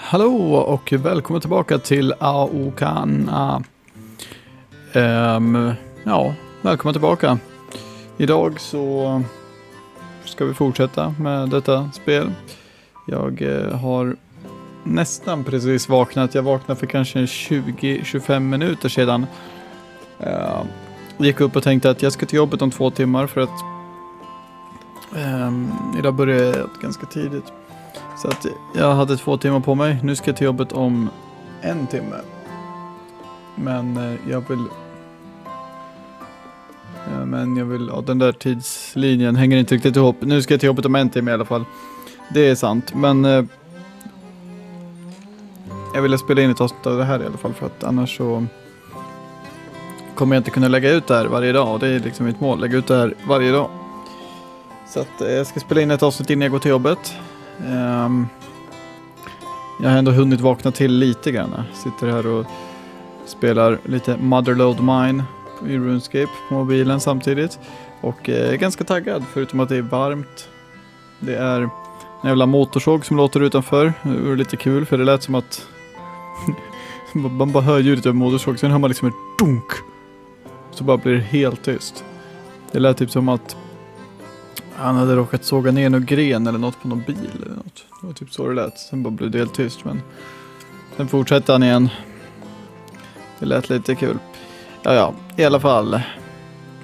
Hallå och välkommen tillbaka till Aokana. Välkommen tillbaka. Idag så ska vi fortsätta med detta spel. Jag har nästan precis vaknat. Jag vaknade för kanske 20-25 minuter sedan. Gick upp och tänkte att jag ska till jobbet om 2 timmar för att idag börjar jag ganska tidigt. Så att jag hade 2 timmar på mig. Nu ska jag till jobbet om 1 timme. Men jag vill, den där tidslinjen hänger inte riktigt ihop. Nu ska jag till jobbet om 1 timme i alla fall. Det är sant, men jag ville spela in ett avsnitt av det här i alla fall, för att annars så kommer jag inte kunna lägga ut det här varje dag. Och det är liksom mitt mål, lägga ut det här varje dag. Så att jag ska spela in ett avsnitt innan jag går till jobbet. Jag har ändå hunnit vakna till lite grann. Sitter här och spelar lite Motherload Mine i RuneScape på mobilen samtidigt. Och är ganska taggad, förutom att det är varmt. Det är en jävla motorsåg som låter utanför. Det är lite kul, för det lät som att man bara hör ljudet av motorsåg. Sen hör man liksom ett dunk. Så bara blir det helt tyst. Det lät typ som att han hade råkat såga ner någon gren eller något på någon bil eller något. Det var typ så det lät. Sen bara blev det helt tyst, men sen fortsatte han igen. Det lät lite kul. Ja, i alla fall.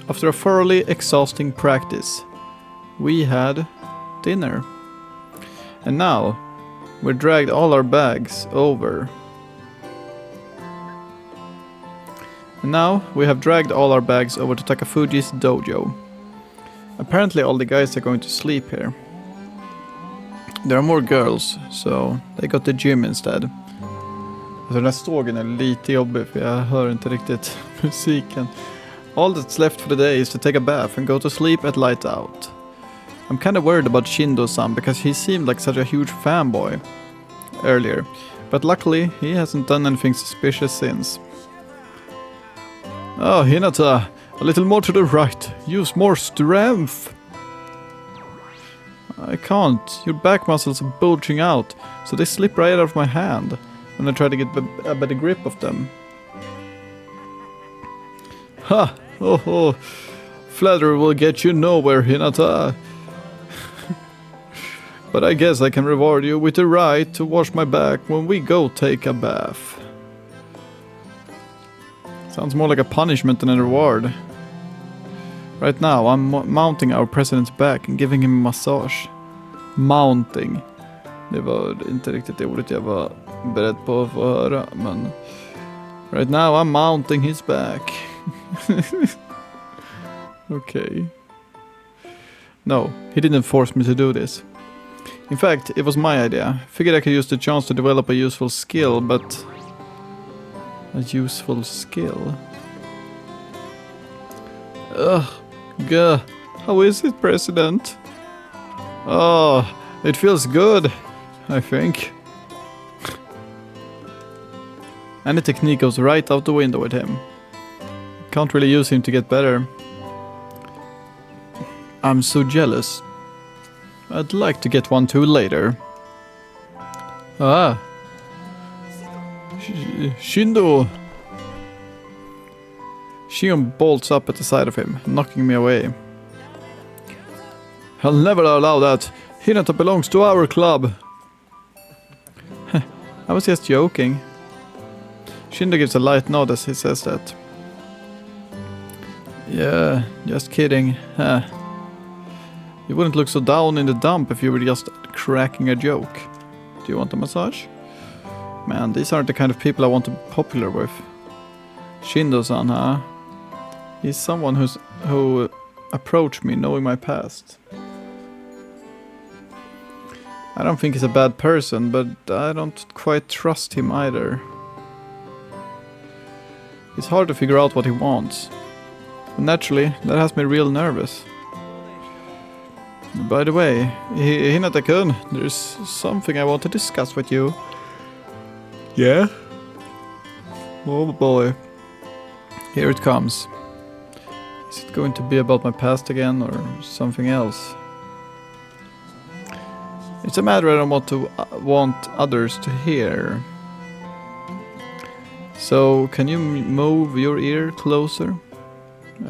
After a thoroughly exhausting practice, we had dinner. And now, we dragged all our bags over. And now, we have dragged all our bags over to Takafuji's dojo. Apparently all the guys are going to sleep here. There are more girls, so they got the gym instead. Alltså den här sågen är lite jobbig, för jag hör inte riktigt musiken. All that's left for the day is to take a bath and go to sleep at light out. I'm kind of worried about Shindo-san because he seemed like such a huge fanboy earlier. But luckily, he hasn't done anything suspicious since. Oh, Hinata! A little more to the right. Use more strength. I can't. Your back muscles are bulging out, so they slip right out of my hand when I try to get a better grip of them. Ha! Oh. Flattery will get you nowhere, Hinata. But I guess I can reward you with the right to wash my back when we go take a bath. Sounds more like a punishment than a reward. Right now, I'm mounting our president's back and giving him a massage. Mounting. Det var inte riktigt det ordet jag var beredd på att få höra, men right now I'm mounting his back. Okay. No, he didn't force me to do this. In fact, it was my idea. Figured I could use the chance to develop a useful skill, but... A useful skill? Ugh. Gah. How is it, President? Oh, it feels good, I think. Any technique goes right out the window with him. Can't really use him to get better. I'm so jealous. I'd like to get one too later. Ah. Shindo! Shion bolts up at the side of him, knocking me away. I'll never allow that. Hinata belongs to our club. I was just joking. Shindo gives a light nod as he says that. Yeah, just kidding. You wouldn't look so down in the dump if you were just cracking a joke. Do you want a massage? Man, these aren't the kind of people I want to be popular with. Shindo-san, huh? He's someone who approached me knowing my past. I don't think he's a bad person, but I don't quite trust him either. It's hard to figure out what he wants. And naturally, that has me real nervous. By the way, Hinata-kun, there's something I want to discuss with you. Yeah? Oh boy. Here it comes. Is it going to be about my past again or something else? It's a matter I don't want others to hear. So, can you move your ear closer?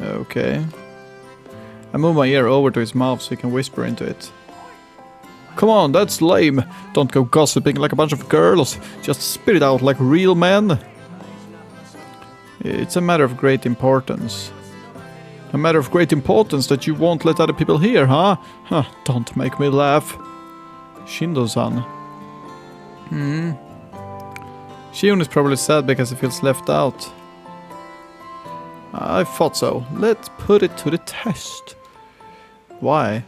Okay. I move my ear over to his mouth so he can whisper into it. Come on, that's lame. Don't go gossiping like a bunch of girls. Just spit it out like real men. It's a matter of great importance. A matter of great importance that you won't let other people hear, huh? Huh, don't make me laugh. Shindo-san. Shion is probably sad because he feels left out. I thought so. Let's put it to the test. Why?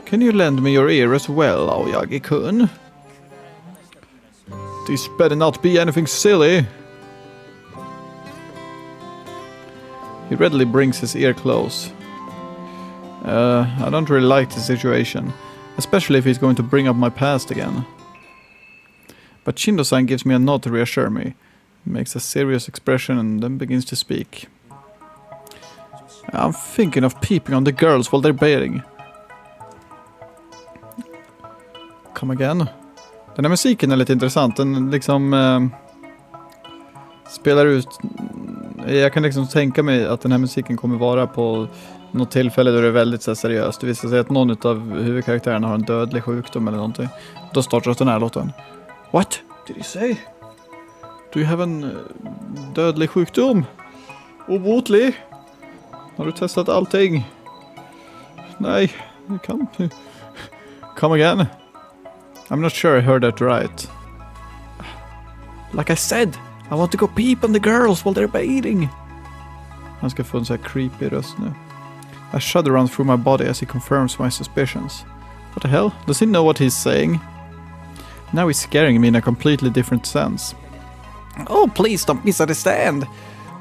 Can you lend me your ear as well, Aoyagi-kun? This better not be anything silly. He readily brings his ear close. I don't really like the situation, especially if he's going to bring up my past again. But Shindo-san gives me a nod to reassure me. He makes a serious expression and then begins to speak. I'm thinking of peeping on the girls while they're bathing. Kom igen. Den här musiken är lite intressant. Den liksom spelar ut... Jag kan liksom tänka mig att den här musiken kommer vara på något tillfälle då det är väldigt så här, seriöst. Det visar sig att någon av huvudkaraktärerna har en dödlig sjukdom eller någonting. Då startar den här låten. What did you say? Do you have en dödlig sjukdom? Obotlig? Har du testat allting? Nej, du kan... Come again? I'm not sure I heard that right. Like I said, I want to go peep on the girls while they're bathing. Han ska få en så här creepy röst nu. I shudder around through my body as he confirms my suspicions. What the hell? Does he know what he's saying? Now he's scaring me in a completely different sense. Oh, please don't misunderstand.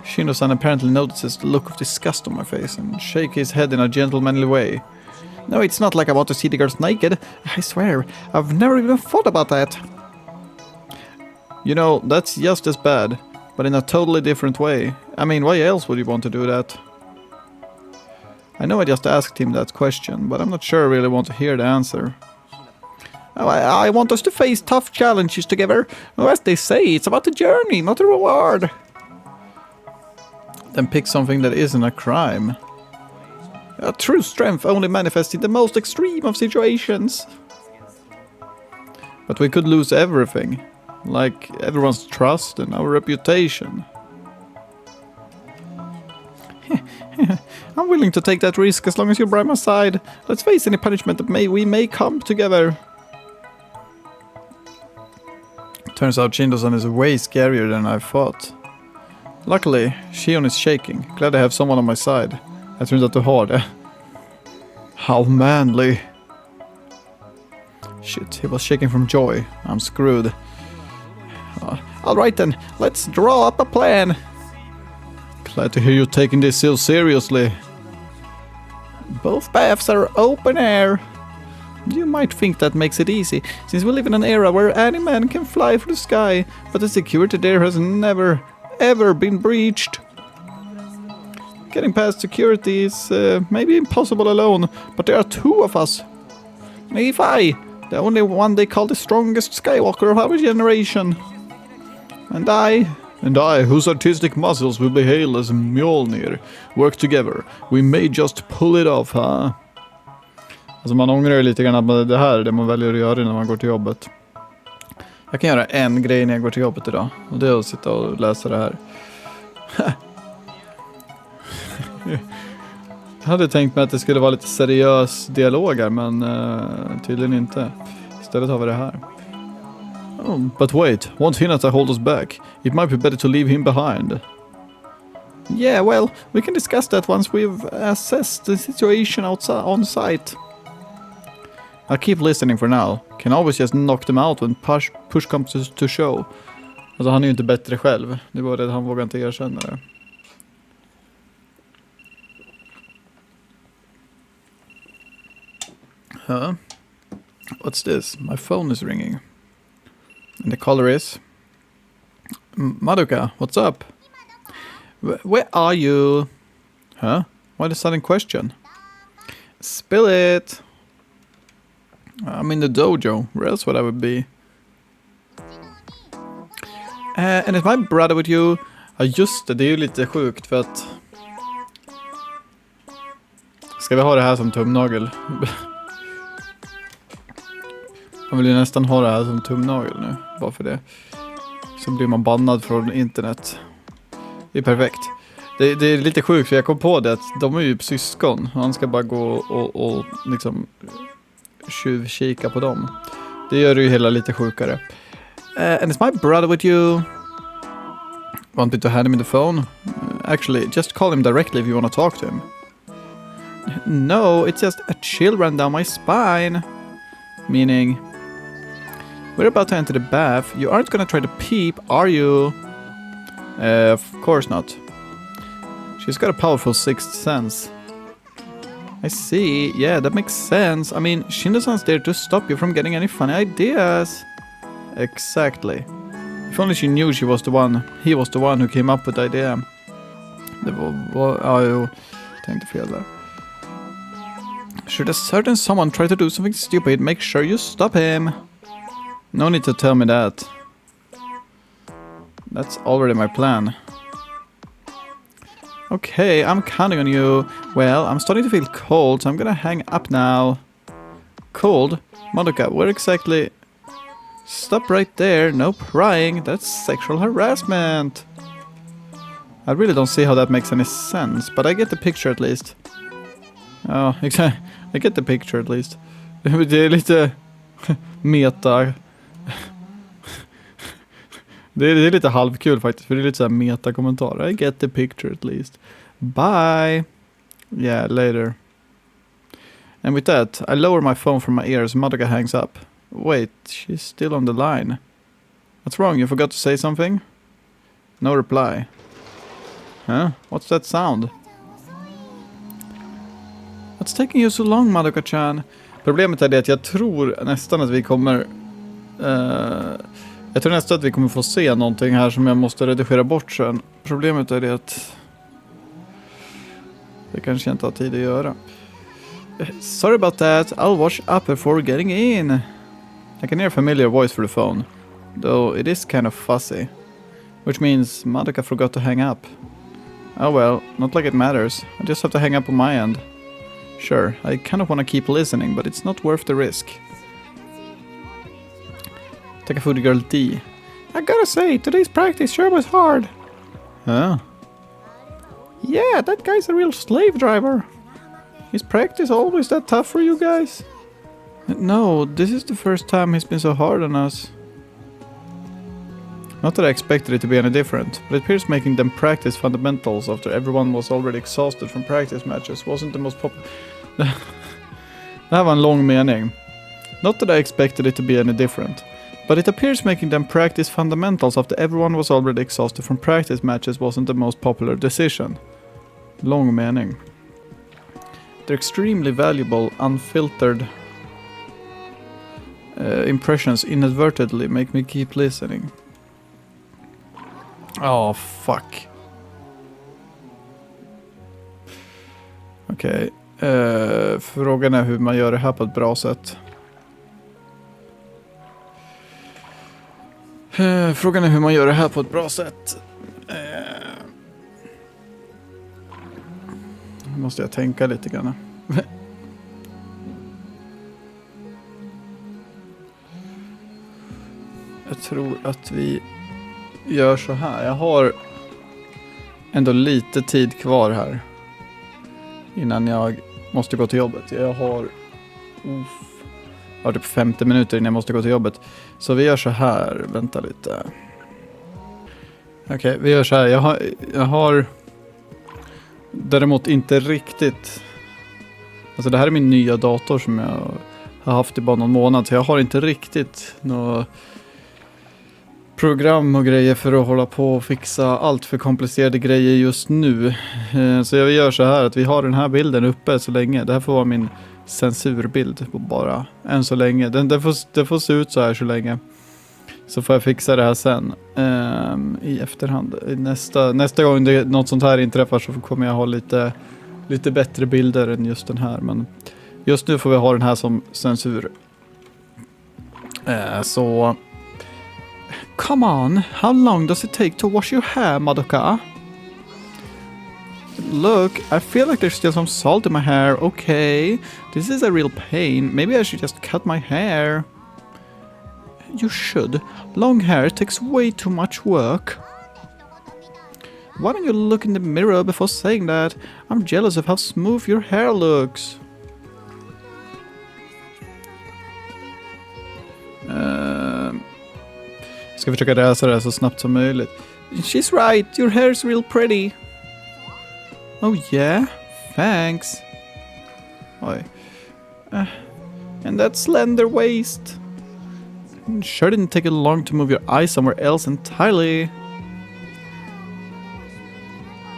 Shindo-san apparently notices the look of disgust on my face and shakes his head in a gentlemanly way. No, it's not like I want to see the girls naked. I swear, I've never even thought about that. You know, that's just as bad, but in a totally different way. I mean, why else would you want to do that? I know I just asked him that question, but I'm not sure I really want to hear the answer. Oh, I want us to face tough challenges together. Oh, as they say, it's about the journey, not the reward. Then pick something that isn't a crime. A true strength only manifests in the most extreme of situations. But we could lose everything. Like everyone's trust and our reputation. I'm willing to take that risk as long as you're by my side. Let's face any punishment that we may come together. Turns out Shindo-san is way scarier than I thought. Luckily, Shion is shaking. Glad I have someone on my side. Jag tror inte att du har det. How manly. Shit, he was shaking from joy. I'm screwed. Alright then, let's draw up a plan. Glad to hear you taking this so seriously. Both baths are open air. You might think that makes it easy, since we live in an era where any man can fly through the sky, but the security there has never, ever been breached. Getting past security is maybe impossible alone, but there are two of us. Nephi, the only one they call the strongest Skywalker of our generation. And I, whose artistic muscles will be hailed as Mjolnir, work together. We may just pull it off, huh? Alltså man ångrar ju lite grann att det här är det man väljer att göra när man går till jobbet. Jag kan göra en grej när jag går till jobbet idag. Och det är att sitta och läsa det här. Jag hade tänkt mig att det skulle vara lite seriös dialoger, men tydligen inte. Istället har vi det här. Oh, but wait, won't Hinata hold us back? It might be better to leave him behind. Yeah, well, we can discuss that once we've assessed the situation on site. I'll keep listening for now. Can always just knock them out when push comes to show. Alltså han är ju inte bättre själv. Det var det att han vågar inte erkänna det. Huh? What's this? My phone is ringing. And the caller is... Madoka, what's up? Where are you? Huh? Why the sudden question? Spill it! I'm in the dojo. Where else would I would be? And is my brother with you? Ja just det, det är ju lite sjukt för att... Ska vi ha det här som tumnagel? Man vill ju nästan ha det här som tumnagel nu. Bara för det. Så blir man bannad från internet. Det är perfekt. Det är lite sjukt för jag kom på det att de är ju syskon. Han ska bara gå och liksom tjuvkika på dem. Det gör det ju hela lite sjukare. And is my brother with you? Want me to hand him the phone? Actually, just call him directly if you want to talk to him. No, it's just a chill run down my spine. Meaning, we're about to enter the bath. You aren't gonna try to peep, are you? Of course not. She's got a powerful sixth sense. I see. Yeah, that makes sense. I mean, Shinda-san's there to stop you from getting any funny ideas. Exactly. If only she knew he was the one who came up with the idea. Det var jag tänkte fel där. Should a certain someone try to do something stupid, make sure you stop him. No need to tell me that. That's already my plan. Okay, I'm counting on you. Well, I'm starting to feel cold, so I'm gonna hang up now. Cold? Madoka, where exactly... Stop right there, no prying, that's sexual harassment. I really don't see how that makes any sense, but I get the picture at least. Oh, exactly. I get the picture at least. Det är lite meta. Det är lite halvkul faktiskt, för det är lite så här meta-kommentarer. I get the picture at least. Bye. Yeah, later. And with that, I lower my phone from my ears. Madoka hangs up. Wait, she's still on the line. What's wrong? You forgot to say something? No reply. Huh? What's that sound? What's taking you so long, Madoka-chan? Problemet är det att jag tror nästan att vi kommer... jag tror nästan att vi kommer få se någonting här som jag måste redigera bort sen. Problemet är det att... det kanske jag inte har tid att göra. Sorry about that. I'll wash up before getting in. I can hear a familiar voice through the phone. Though it is kind of fuzzy. Which means Madoka forgot to hang up. Oh well, not like it matters. I just have to hang up on my end. Sure, I kind of want to keep listening, but it's not worth the risk. Takafuda Girl D. I gotta say, today's practice sure was hard. Huh? Yeah, that guy's a real slave driver. Is practice always that tough for you guys? No, this is the first time he's been so hard on us. Not that I expected it to be any different, but it appears making them practice fundamentals after everyone was already exhausted from practice matches wasn't the most popular... Det här var en lång mening. Not that I expected it to be any different, but it appears making them practice fundamentals after everyone was already exhausted from practice matches wasn't the most popular decision. Lång mening. They're extremely valuable, unfiltered impressions inadvertently make me keep listening. Oh, fuck. Okej. Frågan är hur man gör det här på ett bra sätt. Måste jag tänka lite grann. Jag tror att vi gör så här. Jag har ändå lite tid kvar här innan jag måste gå till jobbet. Jag har typ 50 minuter innan jag måste gå till jobbet. Så vi gör så här. Vänta lite. Okej, vi gör så här. Jag har däremot inte riktigt... Alltså det här är min nya dator som jag har haft i bara någon månad. Så jag har inte riktigt något program och grejer för att hålla på och fixa allt för komplicerade grejer just nu. Så jag gör så här att vi har den här bilden uppe så länge. Det här får vara min censurbild bara än så länge. Det får se ut så här så länge. Så får jag fixa det här sen i efterhand. Nästa gång något sånt här inträffar så kommer jag ha lite bättre bilder än just den här. Men just nu får vi ha den här som censur. Så... Come on, how long does it take to wash your hair, Madoka? Look, I feel like there's still some salt in my hair. Okay, this is a real pain. Maybe I should just cut my hair. You should. Long hair takes way too much work. Why don't you look in the mirror before saying that? I'm jealous of how smooth your hair looks. Jag ska försöka läsa det här så snabbt som möjligt. She's right, your hair is real pretty. Oh yeah? Thanks. Oj. And that slender waist. Sure didn't take it long to move your eyes somewhere else entirely.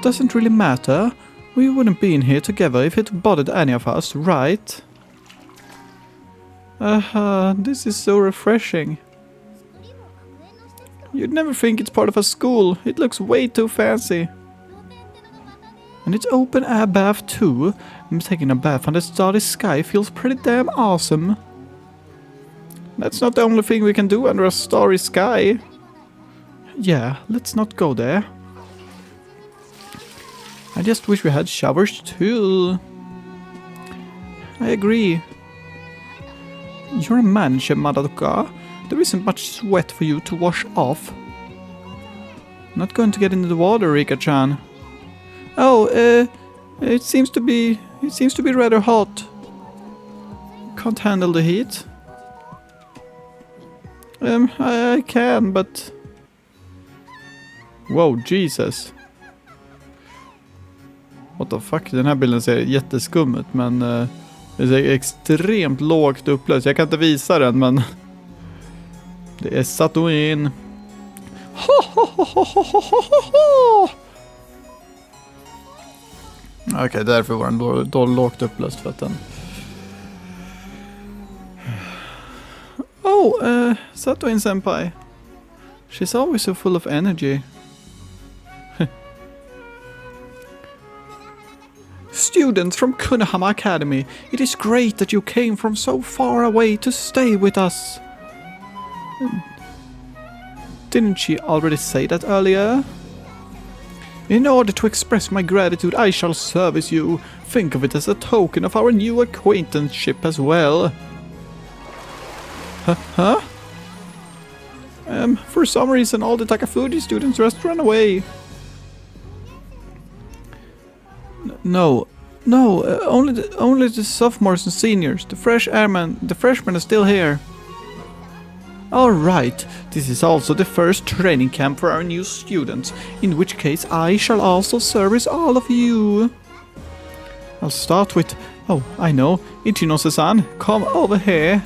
Doesn't really matter. We wouldn't be in here together if it bothered any of us, right? This is so refreshing. You'd never think it's part of a school. It looks way too fancy. And it's open air bath too. Taking a bath under the starry sky feels pretty damn awesome. That's not the only thing we can do under a starry sky. Yeah, let's not go there. I just wish we had showers too. I agree. You're a manager, Madoka. There isn't much sweat for you to wash off. Not going to get into the water, Rika-chan. Oh, it seems to be rather hot. Can't handle the heat. I can, but... Wow, Jesus. What the fuck, den här bilden ser jätteskum ut, men det ser extremt lågt upplöst. Jag kan inte visa den, men det är Satoin. Okej, därför var den då lågt upplöst för att den... Oh, Satoin senpai. She's always so full of energy. Students from Kunohama Academy, it is great that you came from so far away to stay with us. Didn't she already say that earlier? In order to express my gratitude, I shall service you. Think of it as a token of our new acquaintanceship as well. Huh? For some reason, all the Takafuji students just run away. No, only the sophomores and seniors. The freshmen are still here. All right, this is also the first training camp for our new students, in which case I shall also service all of you. I'll start with, oh, I know, Ichinose-san, come over here.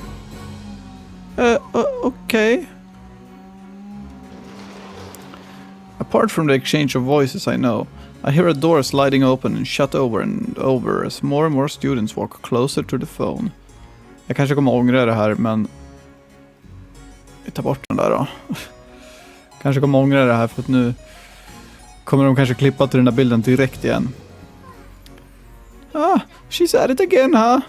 Okay. Apart from the exchange of voices, I know. I hear a door sliding open and shut over and over as more and more students walk closer to the phone. Jag kanske kommer ångra det här, men vi tar bort den där då. Kanske kommer ångra det här för att nu kommer de kanske klippa till den där bilden direkt igen. Ah, she's at it again, huh?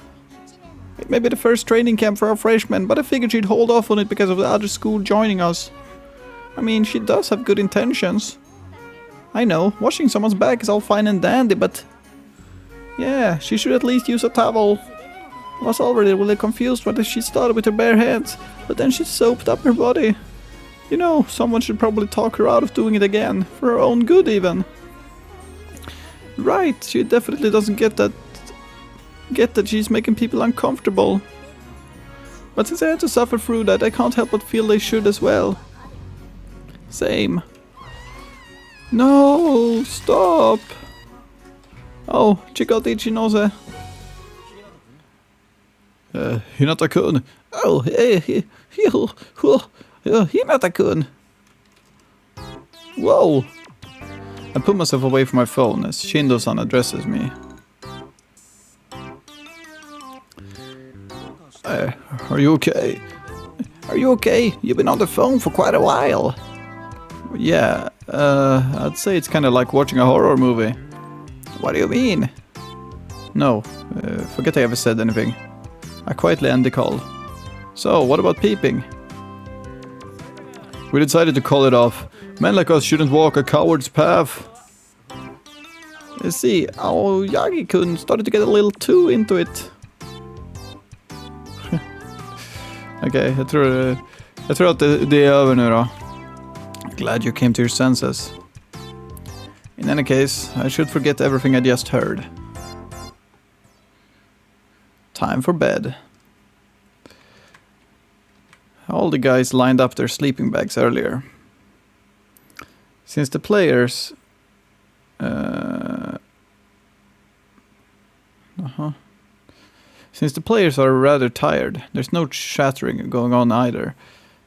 It may be the first training camp for our freshmen, but I figured she'd hold off on it because of the other school joining us. I mean, she does have good intentions. I know, washing someone's back is all fine and dandy, but... Yeah, she should at least use a towel. I was already really confused when she started with her bare hands, but then she soaped up her body. You know, someone should probably talk her out of doing it again, for her own good even. Right, she definitely doesn't get that she's making people uncomfortable. But since I had to suffer through that, I can't help but feel they should as well. Same. No, stop! Oh, check out Ichinose. Hinata-kun. Oh, Hinata-kun. Whoa! I put myself away from my phone as Shindo-san addresses me. Are you okay? Are you okay? You've been on the phone for quite a while. Yeah, I'd say it's kind of like watching a horror movie. What do you mean? No, forget I ever said anything. I quietly end the call. So, what about peeping? We decided to call it off. Men like us shouldn't walk a coward's path. You see, Aoyagi-kun started to get a little too into it. Okej, jag tror att det är över nu då. Glad you came to your senses. In any case, I should forget everything I just heard. Time for bed. All the guys lined up their sleeping bags earlier. Since the players... Since the players are rather tired, there's no chattering going on either.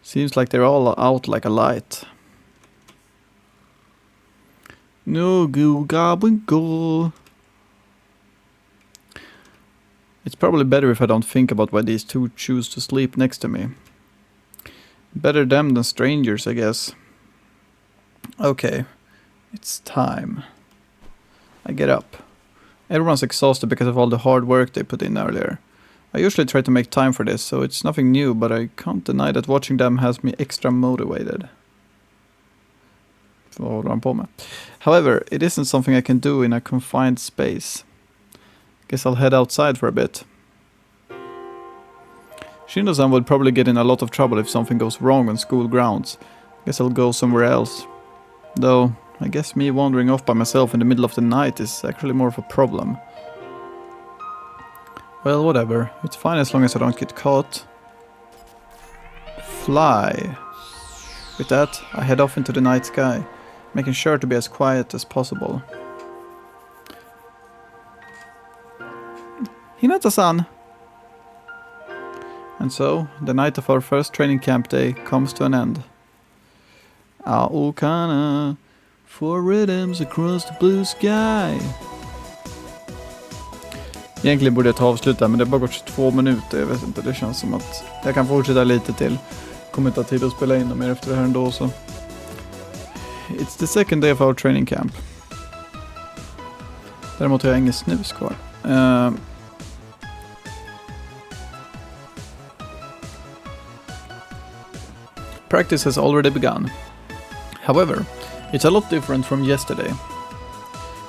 Seems like they're all out like a light. No go goblin go. It's probably better if I don't think about why these two choose to sleep next to me. Better them than strangers, I guess. Okay, it's time. I get up. Everyone's exhausted because of all the hard work they put in earlier. I usually try to make time for this, so it's nothing new, but I can't deny that watching them has me extra motivated. Vad håller han på med? However, it isn't something I can do in a confined space. Guess I'll head outside for a bit. Shindo-san would probably get in a lot of trouble if something goes wrong on school grounds. Guess I'll go somewhere else. Though, I guess me wandering off by myself in the middle of the night is actually more of a problem. Well, whatever. It's fine as long as I don't get caught. Fly. With that, I head off into the night sky, making sure to be as quiet as possible. Hinata-san! And so, the night of our first training camp day comes to an end. Aokana, 4 rhythms across the blue sky. Egentligen borde jag ta avsluta, men det har bara gått 22 minuter. Jag vet inte, det känns som att jag kan fortsätta lite till. Kommer inte ha tid att spela in mer efter det här ändå, så. It's the second day of our training camp. Däremot har jag ingen snus kvar. Practice has already begun. However, it's a lot different from yesterday.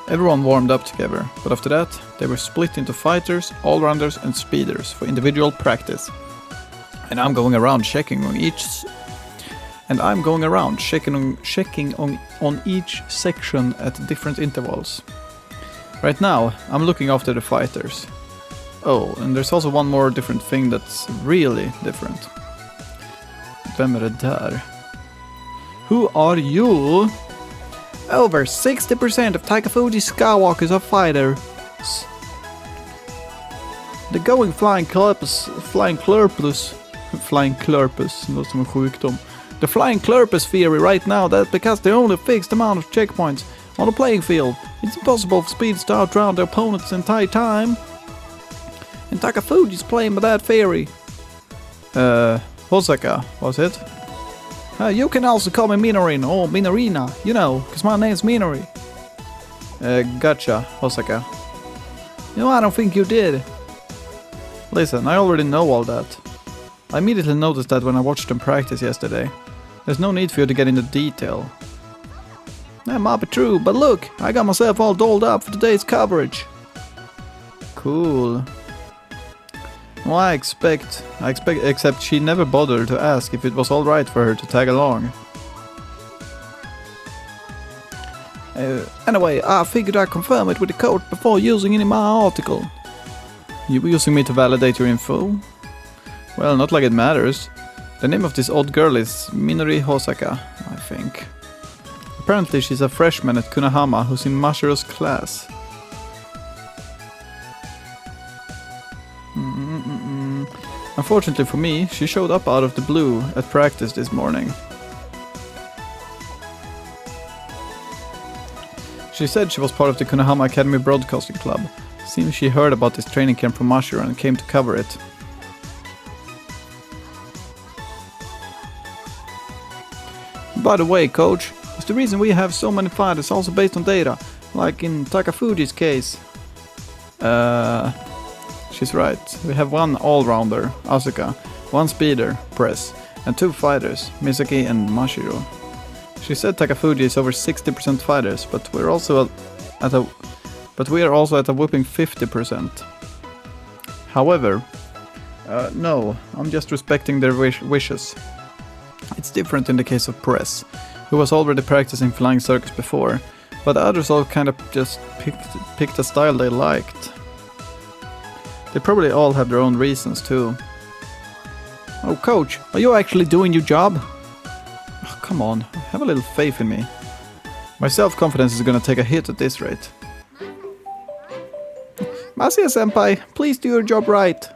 Everyone warmed up together, but after that, they were split into fighters, all-rounders and speeders for individual practice. And I'm going around checking on each section at different intervals. Right now, I'm looking after the fighters. Oh, and there's also one more different thing that's really different. Vem är det där? Who are you? Over 60% of Takafuji Skywalkers are fighters. The going flying clurpus, låter som en sjukdom. The flying clurpus theory right now that because there are only a fixed amount of checkpoints on the playing field, it's impossible for speeds to outrun their opponent's entire time. And Takafuji's playing by that theory. Hosaka, was it? You can also call me Minorin or Minorina, you know, because my name's Minori. Gotcha, Hosaka. You know, I don't think you did. Listen, I already know all that. I immediately noticed that when I watched them practice yesterday. There's no need for you to get into detail. That might be true, but look, I got myself all dolled up for today's coverage. Cool. Well, except she never bothered to ask if it was alright for her to tag along. Anyway, I figured I'd confirm it with the coach before using it in my article. You were using me to validate your info? Well, not like it matters. The name of this odd girl is Minori Hosaka, I think. Apparently she's a freshman at Kunahama who's in Mashiro's class. Unfortunately for me, she showed up out of the blue at practice this morning. She said she was part of the Kunahama Academy Broadcasting Club. Seems she heard about this training camp from Mashiro and came to cover it. By the way, coach, is the reason we have so many fighters also based on data, like in Takafuji's case? She's right. We have one all-rounder, Asuka, one speeder, Press, and 2 fighters, Misaki and Mashiro. She said Takafuji is over 60% fighters, but we are also at a whooping 50%. However, no, I'm just respecting their wishes. It's different in the case of Press, who was already practicing flying circus before, but the others all kind of just picked a style they liked. They probably all have their own reasons too. Oh, coach, are you actually doing your job? Oh, come on, have a little faith in me. My self-confidence is gonna take a hit at this rate. Masuya-senpai, please do your job right.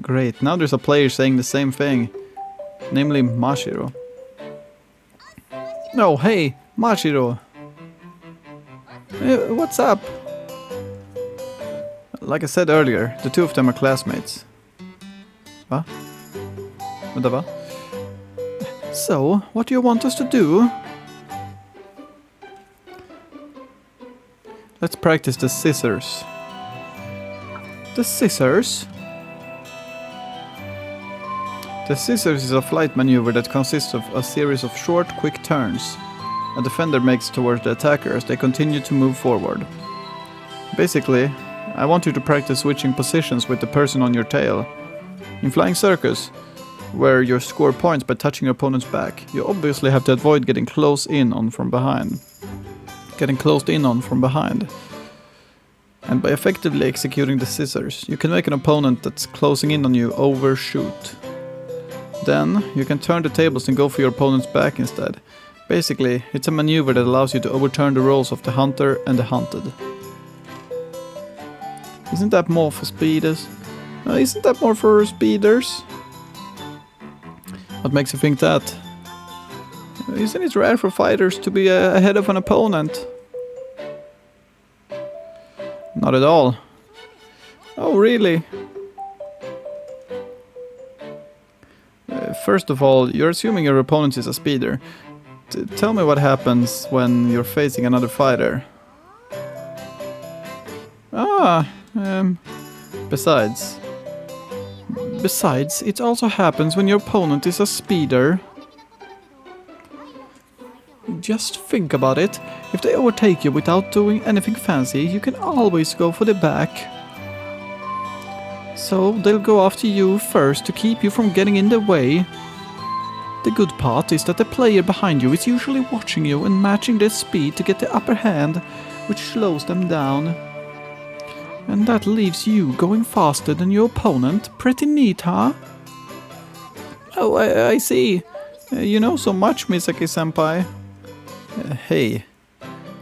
Great, now there's a player saying the same thing, namely Mashiro. No, hey, Mashiro. What's up? Like I said earlier, the 2 of them are classmates. Va? Vänta, va? So, what do you want us to do? Let's practice the scissors. The scissors? The scissors is a flight maneuver that consists of a series of short, quick turns a defender makes towards the attacker as they continue to move forward. Basically, I want you to practice switching positions with the person on your tail. In Flying Circus, where you score points by touching your opponent's back, you obviously have to avoid getting closed in on from behind. And by effectively executing the scissors, you can make an opponent that's closing in on you overshoot. Then, you can turn the tables and go for your opponent's back instead. Basically, it's a maneuver that allows you to overturn the roles of the hunter and the hunted. Isn't that more for speeders? What makes you think that? Isn't it rare for fighters to be ahead of an opponent? Not at all. Oh, really? First of all, you're assuming your opponent is a speeder. Tell me what happens when you're facing another fighter. Besides, it also happens when your opponent is a speeder. Just think about it. If they overtake you without doing anything fancy, you can always go for the back. So they'll go after you first to keep you from getting in the way. The good part is that the player behind you is usually watching you and matching their speed to get the upper hand, which slows them down. And that leaves you going faster than your opponent. Pretty neat, huh? Oh, I see. You know so much, Misaki-senpai. Hey.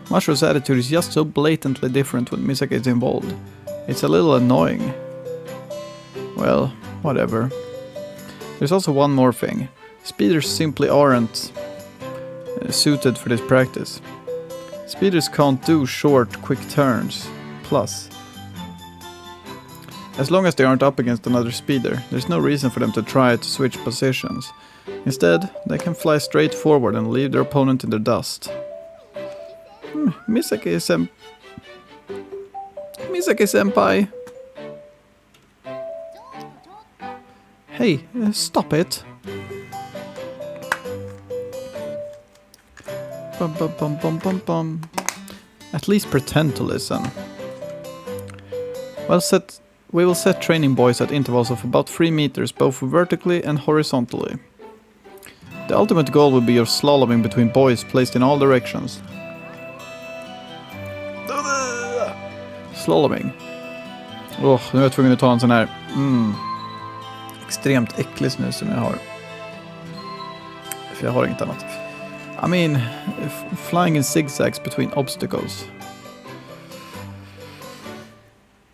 Mashiro's attitude is just so blatantly different when Misaki is involved. It's a little annoying. Well, whatever. There's also one more thing. Speeders simply aren't suited for this practice. Speeders can't do short, quick turns. Plus, as long as they aren't up against another speeder, there's no reason for them to try to switch positions. Instead, they can fly straight forward and leave their opponent in the dust. Misaki-senpai. Hey, stop it. Bum, bum, bum, bum, bum, bum. At least pretend to listen. We will set training boys at intervals of about 3 meters, both vertically and horizontally. The ultimate goal will be your slaloming between boys placed in all directions. Slaloming. Nu är jag tvungen att ta en sån här extremt äcklig snus som jag har. För jag har inget annat. I mean, flying in zigzags between obstacles.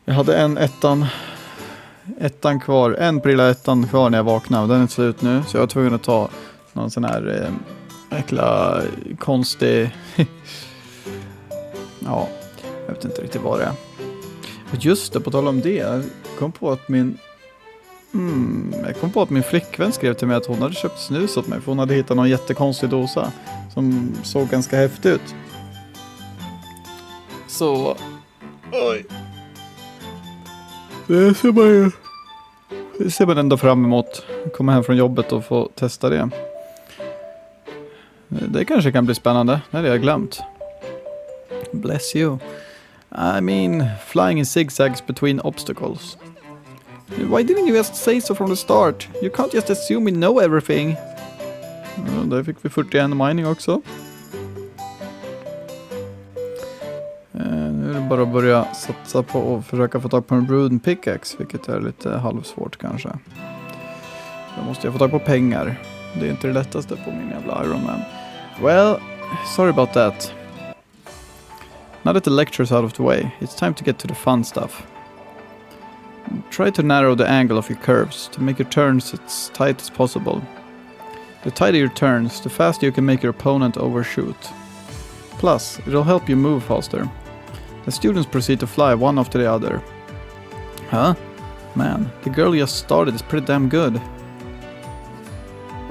Jag hade en ettan kvar, en prilla ettan kvar när jag vaknade. Den är slut nu, så jag var tvungen att ta någon sån här äckla konstig... ja, jag vet inte riktigt vad det är. Just det, på tal om det, jag kom på att min flickvän skrev till mig att hon hade köpt snus åt mig, för hon hade hittat någon jättekonstig dosa som såg ganska häftig ut. Så... Oj. Det Det ser man ändå fram emot. Komma hem från jobbet och få testa det. Det kanske kan bli spännande. Det hade jag glömt. Bless you. I mean, flying in zigzags between obstacles. Why didn't you just say so from the start? You can't just assume we know everything. Ja, där fick vi 41 mining också. Nu är det bara att börja satsa på att försöka få tag på en Rune Pickaxe, vilket är lite halvsvårt kanske. Då måste jag få tag på pengar. Det är inte det lättaste på min jävla Iron Man. Well, sorry about that. Now that the lecture's out of the way, it's time to get to the fun stuff. Try to narrow the angle of your curves to make your turns as tight as possible. The tighter your turns, the faster you can make your opponent overshoot. Plus, it'll help you move faster. The students proceed to fly one after the other. Huh? Man, the girl just started is pretty damn good.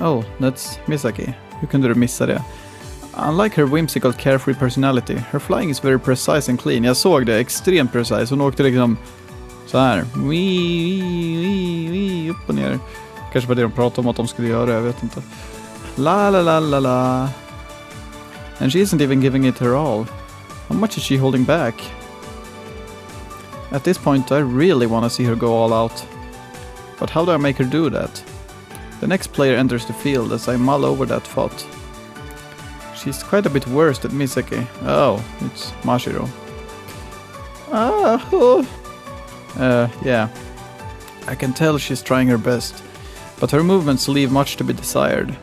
Oh, that's Misaki. Hur kunde du missa det? Unlike her whimsical carefree personality, her flying is very precise and clean. Jag såg det, extremt precise. Hon åkte liksom så här. Upp och ner. Kanske var det de pratade om att de skulle göra, jag vet inte. La la la la la. And she isn't even giving it her all. How much is she holding back? At this point I really want to see her go all out. But how do I make her do that? The next player enters the field as I mull over that thought. She's quite a bit worse than Misaki. Oh, it's Mashiro. Yeah. I can tell she's trying her best, but her movements leave much to be desired.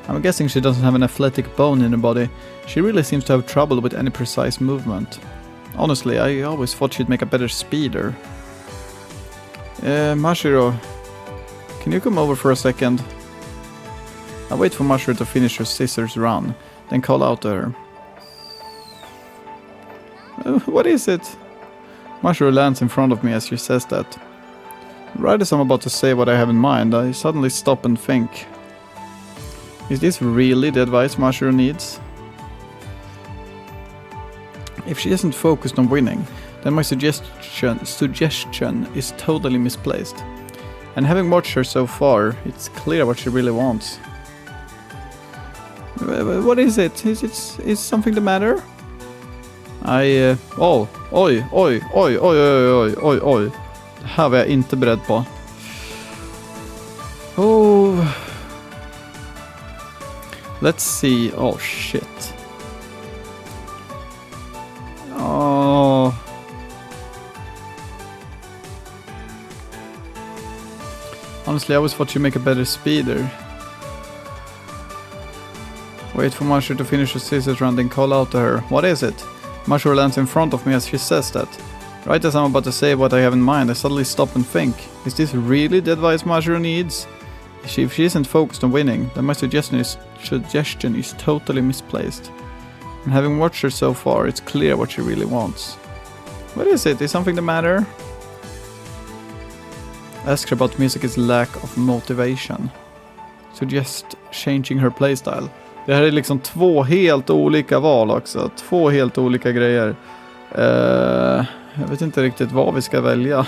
I'm guessing she doesn't have an athletic bone in her body. She really seems to have trouble with any precise movement. Honestly, I always thought she'd make a better speeder. Mashiro, can you come over for a second? I wait for Mashiro to finish her scissors run, then call out to her. What is it? Mashiro lands in front of me as she says that. Right as I'm about to say what I have in mind, I suddenly stop and think. Is this really the advice Mashiro needs? If she isn't focused on winning, then my suggestion is totally misplaced. And having watched her so far, it's clear what she really wants. What is it? Is something the matter? Oj. Det här var jag inte beredd på. Oh. Let's see. Oh shit. Oh. Honestly, I always thought you'd make a better speeder. Wait for Mashiro to finish her scissors run, then call out to her. What is it? Mashiro lands in front of me as she says that. Right as I'm about to say what I have in mind, I suddenly stop and think. Is this really the advice Mashiro needs? If she isn't focused on winning, then my suggestion is totally misplaced. And having watched her so far, it's clear what she really wants. What is it? Is something the matter? Ask her about Misaki's lack of motivation. Suggest changing her playstyle. Det här är liksom två helt olika val också. Två helt olika grejer. Jag vet inte riktigt vad vi ska välja.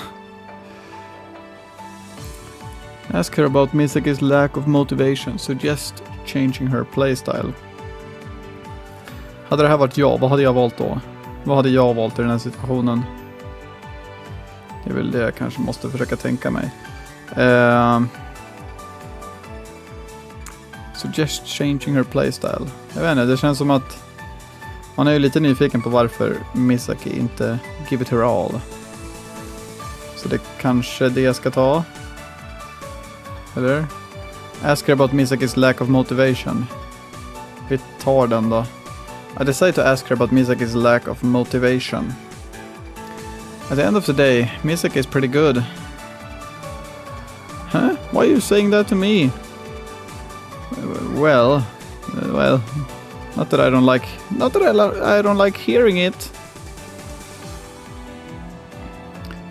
Ask her about Misaki's lack of motivation. Suggest changing her playstyle. Hade det här varit jag, vad hade jag valt då? Vad hade jag valt i den här situationen? Det är väl det jag kanske måste försöka tänka mig. Suggest changing her playstyle. Jag vet inte, det känns som att man är ju lite nyfiken på varför Misaki inte give it her all. Så det kanske det jag ska ta. Eller? Ask her about Misaki's lack of motivation. Vi tar den då. I decide to ask her about Misaki's lack of motivation. At the end of the day, Misaki is pretty good. Huh? Why are you saying that to me? Well, not that I don't like hearing it.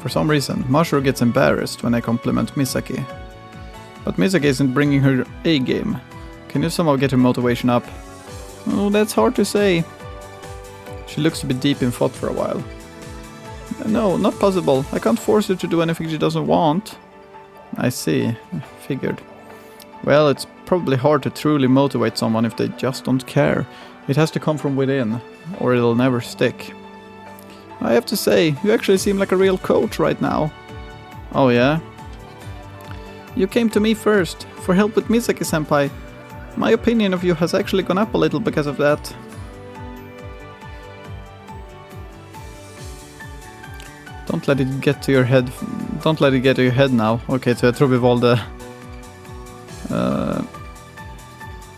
For some reason, Mashiro gets embarrassed when I compliment Misaki. But Misaki isn't bringing her A game. Can you somehow get her motivation up? Oh, that's hard to say. She looks to be deep in thought for a while. No, not possible. I can't force her to do anything she doesn't want. I see. Figured. Well, it's probably hard to truly motivate someone if they just don't care. It has to come from within, or it'll never stick. I have to say, you actually seem like a real coach right now. Oh yeah? You came to me first, for help with Misaki-senpai. My opinion of you has actually gone up a little because of that. Don't let it get to your head. Don't let it get to your head now. Okej, så jag tror vi valde...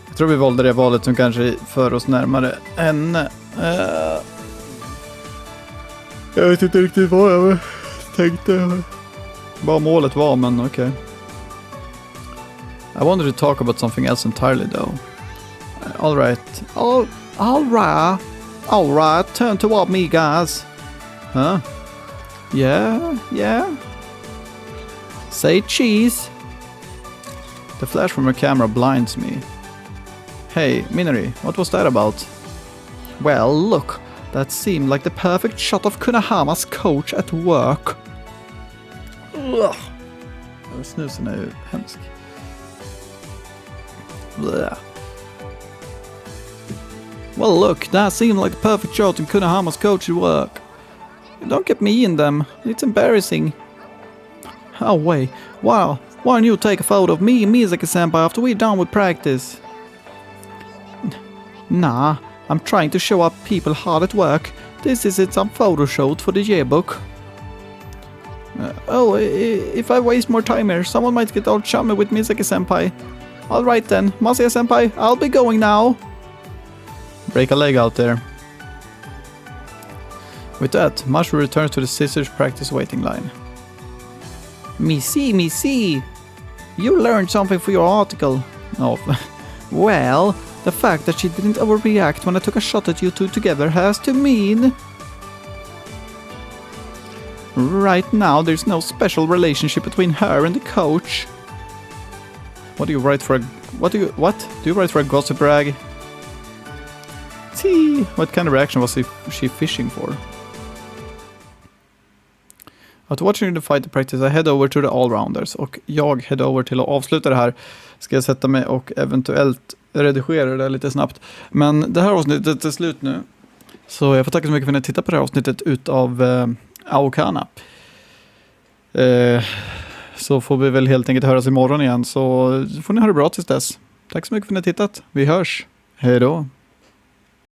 jag tror vi valde det valet som kanske för oss närmare henne. Jag vet inte riktigt vad jag tänkte. Vad målet var, men okej. I wanted to talk about something else entirely though. All right. Turn toward me, guys. Huh? Yeah. Say cheese. The flash from her camera blinds me. Hey, Minori, what was that about? Well, look. That seemed like the perfect shot of Kunahama's coach at work. Ugh. Snusen är ju hemsk. Blech. Well, look, that seemed like the perfect shot in Kunahama's coach at work. Don't get me in them. It's embarrassing. Oh, wait. Wow. Why don't you take a photo of me and Misaki-senpai after we're done with practice? Nah, I'm trying to show up people hard at work. This isn't some photo shoot for the yearbook. If I waste more time here, someone might get all chummy with Misaki-senpai. Alright then, Masaya-senpai, I'll be going now. Break a leg out there. With that, Mashu returns to the scissors practice waiting line. Me see. You learned something for your article. Oh, well, the fact that she didn't overreact when I took a shot at you two together has to mean... Right now, there's no special relationship between her and the coach. What do you write for a... Do you write for a gossip rag? Tee! What kind of reaction was she fishing for? After watching the fight practice, I head over to the all-rounders. Och jag head over till att avsluta det här. Ska jag sätta mig och eventuellt redigera det lite snabbt. Men det här avsnittet är slut nu. Så jag får tacka så mycket för att ni tittar på det här avsnittet utav Aokana. Så får vi väl helt enkelt höras imorgon igen. Så får ni ha det bra tills dess. Tack så mycket för att ni har tittat. Vi hörs. Hej då.